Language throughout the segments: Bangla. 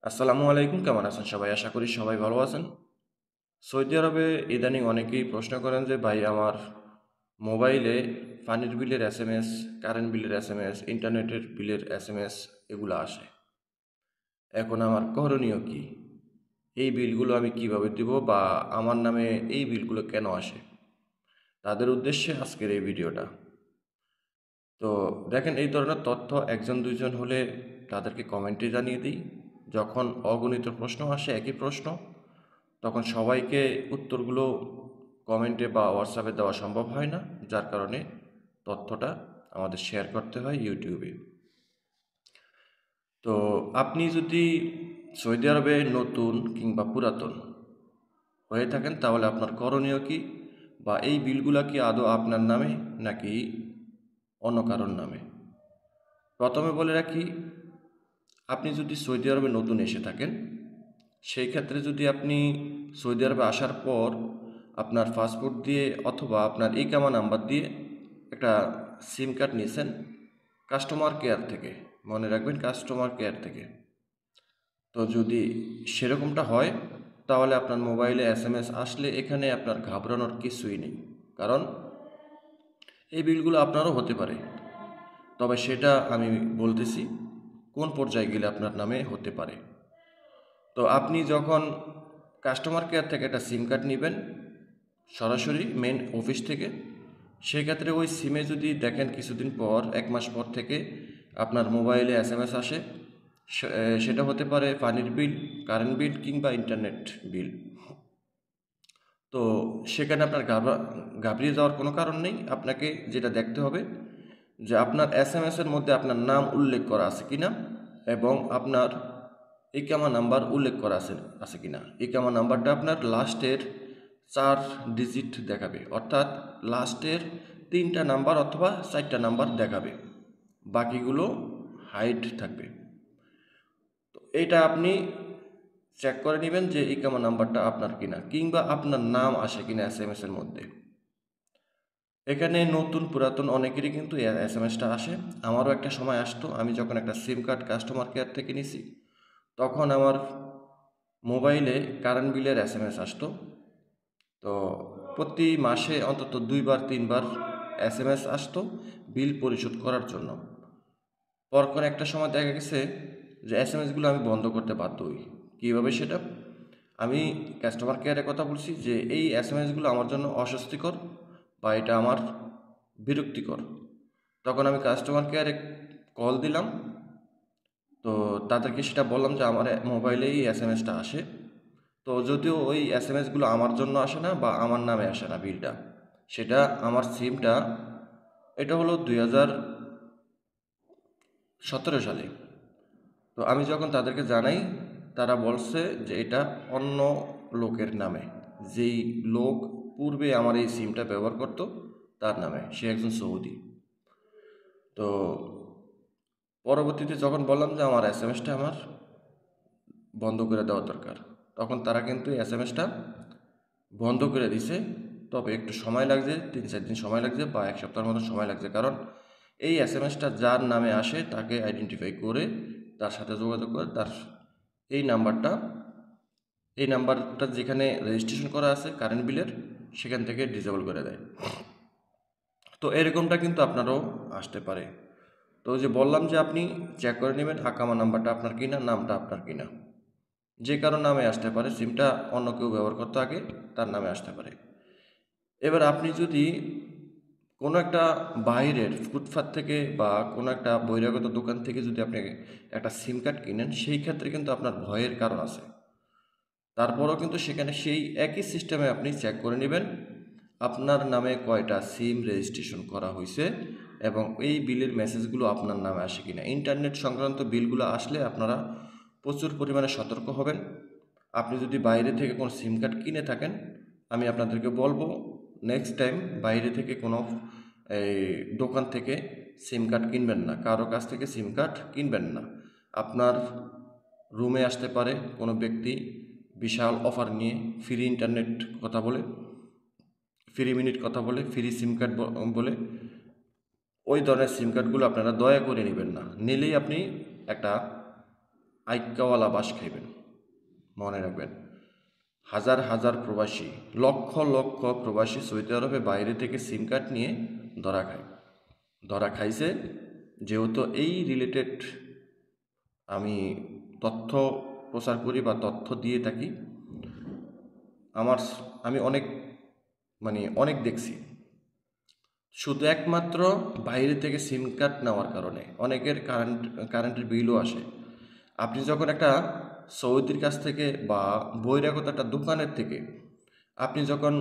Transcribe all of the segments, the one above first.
আসসালামু আলাইকুম, কেমন আছেন সবাই? আশা করি সবাই ভালো আছেন। সৌদি আরবে ইদানিং অনেকেই প্রশ্ন করেন যে ভাই আমার মোবাইলে পানির বিলের এসএমএস, কারেন্ট বিলের এসএমএস, ইন্টারনেটের বিলের এসএমএস এগুলো আসে। এখন আমার করণীয় কি? এই বিলগুলো আমি কিভাবে দিব বা আমার নামে এই বিলগুলো কেন আসে? তাদের উদ্দেশ্যে আজকের এই ভিডিওটা। তো দেখেন, এই ধরনের তথ্য একজন দুইজন হলে তাদেরকে কমেন্টে জানিয়ে দিই। যখন অগণিত প্রশ্ন আসে একই প্রশ্ন, তখন সবাইকে উত্তরগুলো কমেন্টে বা হোয়াটসঅ্যাপে দেওয়া সম্ভব হয় না, যার কারণে তথ্যটা আমাদের শেয়ার করতে হয় ইউটিউবে। তো আপনি যদি সৌদি আরবে নতুন কিংবা পুরাতন হয়ে থাকেন, তাহলে আপনার করণীয় কি? বা এই বিলগুলা কি আদৌ আপনার নামে নাকি অন্য কারোর নামে? প্রথমে বলে রাখি, আপনি যদি সৌদি আরবে নতুন এসে থাকেন, সেই ক্ষেত্রে যদি আপনি সৌদি আরবে আসার পর আপনার পাসপোর্ট দিয়ে অথবা আপনার ইকামা নাম্বার দিয়ে একটা সিম কার্ড নিয়েছেন কাস্টমার কেয়ার থেকে, মনে রাখবেন কাস্টমার কেয়ার থেকে। তো যদি সেরকমটা হয়, তাহলে আপনার মোবাইলে এসএমএস আসলে এখানে আপনার ঘাবড়ানোর কিছুই নেই, কারণ এই বিলগুলো আপনারও হতে পারে। তবে সেটা আমি বলতেছি কোন পর্যায়ে গেলে আপনার নামে হতে পারে। তো আপনি যখন কাস্টমার কেয়ার থেকে একটা সিম কার্ড নেবেন সরাসরি মেন অফিস থেকে, সেক্ষেত্রে ওই সিমে যদি দেখেন কিছুদিন পর, 1 মাস পর থেকে আপনার মোবাইলে এসএমএস আসে, সেটা হতে পারে পানির বিল, কারেন্ট বিল কিংবা ইন্টারনেট বিল। তো সেখানে আপনার ঘাবড়িয়ে যাওয়ার কোনো কারণ নেই। আপনাকে যেটা দেখতে হবে যে আপনার এসএমএসের মধ্যে আপনার নাম উল্লেখ করা আছে কিনা এবং আপনার ইকামা নাম্বার উল্লেখ করা আছে কিনা। ইকামা নাম্বারটা আপনার লাস্টের 4 ডিজিট দেখাবে, অর্থাৎ লাস্টের 3টা নাম্বার অথবা 4টা নাম্বার দেখাবে, বাকিগুলো হাইড থাকবে। তো এইটা আপনি চেক করে নেবেন যে ইকামা নাম্বারটা আপনার কিনা, কিংবা আপনার নাম আসে কিনা এসএমএসের মধ্যে। এখানে নতুন পুরাতন অনেকেরই কিন্তু এসএমএসটা আসে। আমারও একটা সময় আসতো, আমি যখন একটা সিম কার্ড কাস্টমার কেয়ার থেকে নিছি, তখন আমার মোবাইলে কারেন্ট বিলের এসএমএস আসতো। তো প্রতি মাসে অন্তত 2 বার 3 বার এসএমএস আসতো বিল পরিশোধ করার জন্য। পরক্ষণ একটা সময় দেখা গেছে যে এসএমএসগুলো আমি বন্ধ করতে বাধ্য হই। কীভাবে সেটা? আমি কাস্টমার কেয়ারে কথা বলছি যে এই এসএমএসগুলো আমার জন্য অস্বস্তিকর বা এটা আমার বিরক্তিকর। তখন আমি কাস্টমার কেয়ারে কল দিলাম। তো তাদেরকে সেটা বললাম যে আমার মোবাইলে এই এসএমএসটা আসে। তো যদিও ওই এসএমএসগুলো আমার জন্য আসে না বা আমার নামে আসে না বিলটা, সেটা আমার সিমটা, এটা হলো 2017 সালে। তো আমি যখন তাদেরকে জানাই, তারা বলছে যে এটা অন্য লোকের নামে, যেই লোক পূর্বে আমার এই সিমটা ব্যবহার করত তার নামে, সে একজন সৌদি। তো পরবর্তীতে যখন বললাম যে আমার এসএমএসটা আমার বন্ধ করে দেওয়া দরকার, তখন তারা কিন্তু এসএমএসটা বন্ধ করে দিছে। তবে একটু সময় লাগছে, 3-4 দিন সময় লাগছে বা 1 সপ্তাহের মতো সময় লাগছে, কারণ এই এসএমএসটা যার নামে আসে তাকে আইডেন্টিফাই করে তার সাথে যোগাযোগ করে তার এই নাম্বারটা এই নাম্বারটা যেখানে রেজিস্ট্রেশন করা আছে কারেন্ট বিলের, সেখান থেকে ডিসেবল করে দেয়। তো এরকমটা কিন্তু আপনারও আসতে পারে। তো যে বললাম যে আপনি চেক করে নেবেন আকামা নাম্বারটা আপনার কিনা, নামটা আপনার কিনা। যে কারো নামে আসতে পারে, সিমটা অন্য কেউ ব্যবহার করতে আগে তার নামে আসতে পারে। এবার আপনি যদি কোনো একটা বাইরের ফুটপাত থেকে বা কোনো একটা বহিরাগত দোকান থেকে যদি আপনি একটা সিম কার্ড কিনেন, সেই ক্ষেত্রে কিন্তু আপনার ভয়ের কারণ আছে। তারপরেও কিন্তু সেখানে সেই একই সিস্টেমে আপনি চেক করে নেবেন আপনার নামে কয়টা সিম রেজিস্ট্রেশন করা হয়েছে এবং এই বিলের মেসেজগুলো আপনার নামে আসে কিনা। ইন্টারনেট সংক্রান্ত বিলগুলো আসলে আপনারা প্রচুর পরিমাণে সতর্ক হবেন। আপনি যদি বাইরে থেকে কোনো সিম কার্ড কিনে থাকেন, আমি আপনাদেরকে বলবো নেক্সট টাইম বাইরে থেকে কোনো এই দোকান থেকে সিম কার্ড কিনবেন না, কারো কাছ থেকে সিম কার্ড কিনবেন না। আপনার রুমে আসতে পারে কোনো ব্যক্তি বিশাল অফার নিয়ে, ফ্রি ইন্টারনেট কথা বলে, ফ্রি মিনিট কথা বলে, ফ্রি সিম কার্ড বলে। ওই ধরনের সিম কার্ডগুলো আপনারা দয়া করে নেবেন না। নিলেই আপনি একটা আইক্কাওয়ালা বাস খাইবেন। মনে রাখবেন, হাজার হাজার প্রবাসী, লক্ষ লক্ষ প্রবাসী সৌদি আরবে বাইরে থেকে সিম কার্ড নিয়ে ধরা খাইছে। যেহেতু এই রিলেটেড আমি তথ্য প্রচার করি বা তথ্য দিয়ে থাকি, আমি অনেক দেখছি। শুধু একমাত্র বাইরে থেকে সিম কার্ড নেওয়ার কারণে অনেকের কারেন্টের বিলও আসে। আপনি যখন একটা সৌদির কাছ থেকে বা বহিরাগত একটা দোকানের থেকে আপনি যখন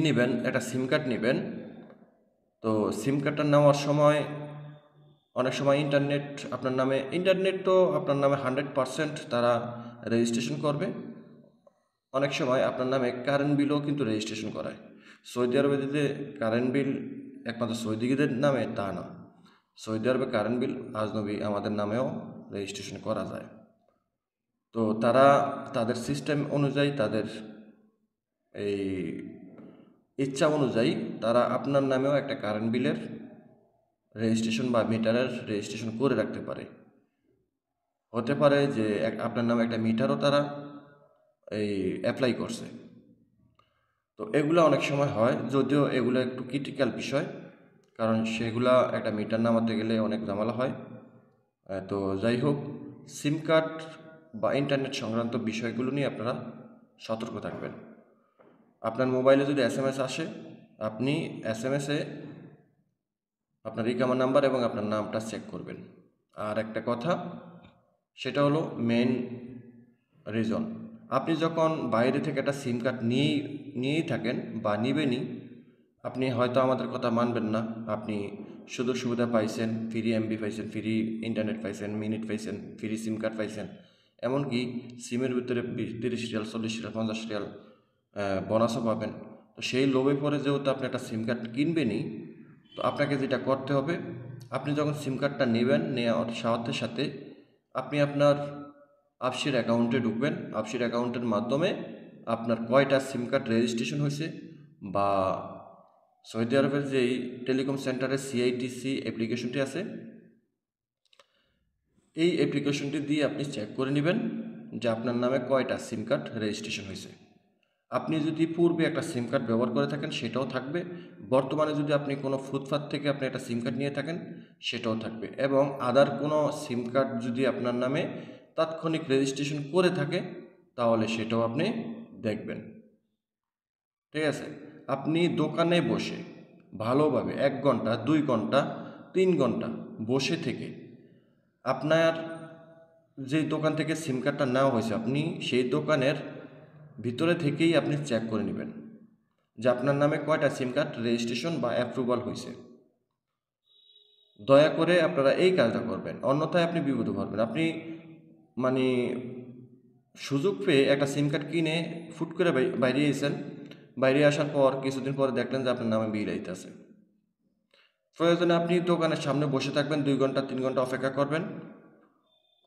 নেবেন, একটা সিম কার্ড নেবেন, তো সিম কার্ডটা নেওয়ার সময় অনেক সময় ইন্টারনেট তো আপনার নামে 100% তারা রেজিস্ট্রেশন করবে। অনেক সময় আপনার নামে কারেন্ট বিলও কিন্তু রেজিস্ট্রেশন করায়। সৌদি আরবে যদি কারেন্ট বিল একমাত্র সৌদিদের নামে তা না, সৌদি আরবে কারেন্ট বিল আজনবী আমাদের নামেও রেজিস্ট্রেশন করা যায়। তো তারা তাদের সিস্টেম অনুযায়ী, তাদের এই ইচ্ছা অনুযায়ী তারা আপনার নামেও একটা কারেন্ট বিলের রেজিস্ট্রেশন বা মিটারের রেজিস্ট্রেশন করে রাখতে পারে। হতে পারে যে আপনার নামে একটা মিটারও তারা অ্যাপ্লাই করছে। তো এগুলো অনেক সময় হয়, যদিও এগুলো একটু ক্রিটিক্যাল বিষয়, কারণ সেগুলা একটা মিটার নামাতে গেলে অনেক ঝামেলা হয়। তো যাই হোক, সিম কার্ড বা ইন্টারনেট সংক্রান্ত বিষয়গুলো নিয়ে আপনারা সতর্ক থাকবেন। আপনার মোবাইলে যদি SMS আসে, আপনি SMS-এ আপনার ইকামা নাম্বার এবং আপনার নামটা চেক করবেন। আর একটা কথা, সেটা হলো মেন রিজন, আপনি যখন বাইরে থেকে একটা সিম কার্ড নিয়েই থাকেন বা নিবেনই, আপনি হয়তো আমাদের কথা মানবেন না। আপনি সুযোগ সুবিধা পাইছেন, ফ্রি MB পাইছেন, ফ্রি ইন্টারনেট পাইছেন, মিনিট পাইছেন, ফ্রি সিম কার্ড পাইছেন, এমনকি সিমের ভিতরে 30 রিয়াল, 40 রিয়াল, 50 রিয়াল বোনাসও পাবেন। তো সেই লোভে পড়ে যেহেতু আপনি একটা সিম কার্ড কিনবেনই, তো আপনাকে যেটা করতে হবে, আপনি যখন সিম কার্ডটা নেবেন, নেওয়ার সাথে সাথে আপনি আপনার আফসির অ্যাকাউন্টে ঢুকবেন। আফসির অ্যাকাউন্টের মাধ্যমে আপনার কয়টা সিম কার্ড রেজিস্ট্রেশন হয়েছে, বা সৌদি আরবের যেই টেলিকম সেন্টারের CITC অ্যাপ্লিকেশনটি আছে, এই অ্যাপ্লিকেশনটি দিয়ে আপনি চেক করে নেবেন যে আপনার নামে কয়টা সিম কার্ড রেজিস্ট্রেশন হয়েছে। আপনি যদি পূর্বে একটা সিম কার্ড ব্যবহার করে থাকেন, সেটাও থাকবে। বর্তমানে যদি আপনি কোনো ফুটপাথ থেকে আপনি একটা সিম কার্ড নিয়ে থাকেন, সেটাও থাকবে। এবং আদার কোনো সিম কার্ড যদি আপনার নামে তাৎক্ষণিক রেজিস্ট্রেশন করে থাকে, তাহলে সেটাও আপনি দেখবেন। ঠিক আছে? আপনি দোকানে বসে ভালোভাবে 1 ঘন্টা, 2 ঘন্টা, 3 ঘন্টা বসে থেকে আপনার যেই দোকান থেকে সিম কার্ডটা নেওয়া হয়েছে, আপনি সেই দোকানের ভিতরে থেকেই আপনি চেক করে নেবেন যে আপনার নামে কয়টা সিম কার্ড রেজিস্ট্রেশন বা অ্যাপ্রুভাল হয়েছে। দয়া করে আপনারা এই কাজটা করবেন, অন্যথায় আপনি বিপদে পড়বেন। আপনি মানে সুযোগ পেয়ে একটা সিম কার্ড কিনে ফুট করে বাইরে এসেছেন, বাইরে আসার পর কিছুদিন পরে দেখলেন যে আপনার নামে বিল আইতেছে। প্রয়োজনে আপনি দোকানের সামনে বসে থাকবেন, 2 ঘন্টা 3 ঘন্টা অপেক্ষা করবেন।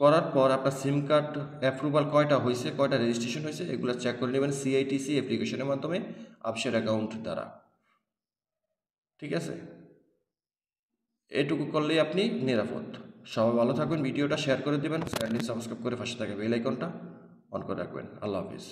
করার পর আপনার সিম কার্ড অ্যাপ্রুভাল কয়টা হয়েছে, কয়টা রেজিস্ট্রেশন হয়েছে, এগুলো চেক করে নেবেন CITC অ্যাপ্লিকেশনের মাধ্যমে, আফসের অ্যাকাউন্ট দ্বারা। ঠিক আছে? এটুকু করলেই আপনি নিরাপদ। সবাই ভালো থাকবেন, ভিডিওটা শেয়ার করে দেবেন, চ্যানেলটি সাবস্ক্রাইব করে পাশে থাকা বেল আইকনটা অন করে রাখবেন। আল্লাহ হাফিজ।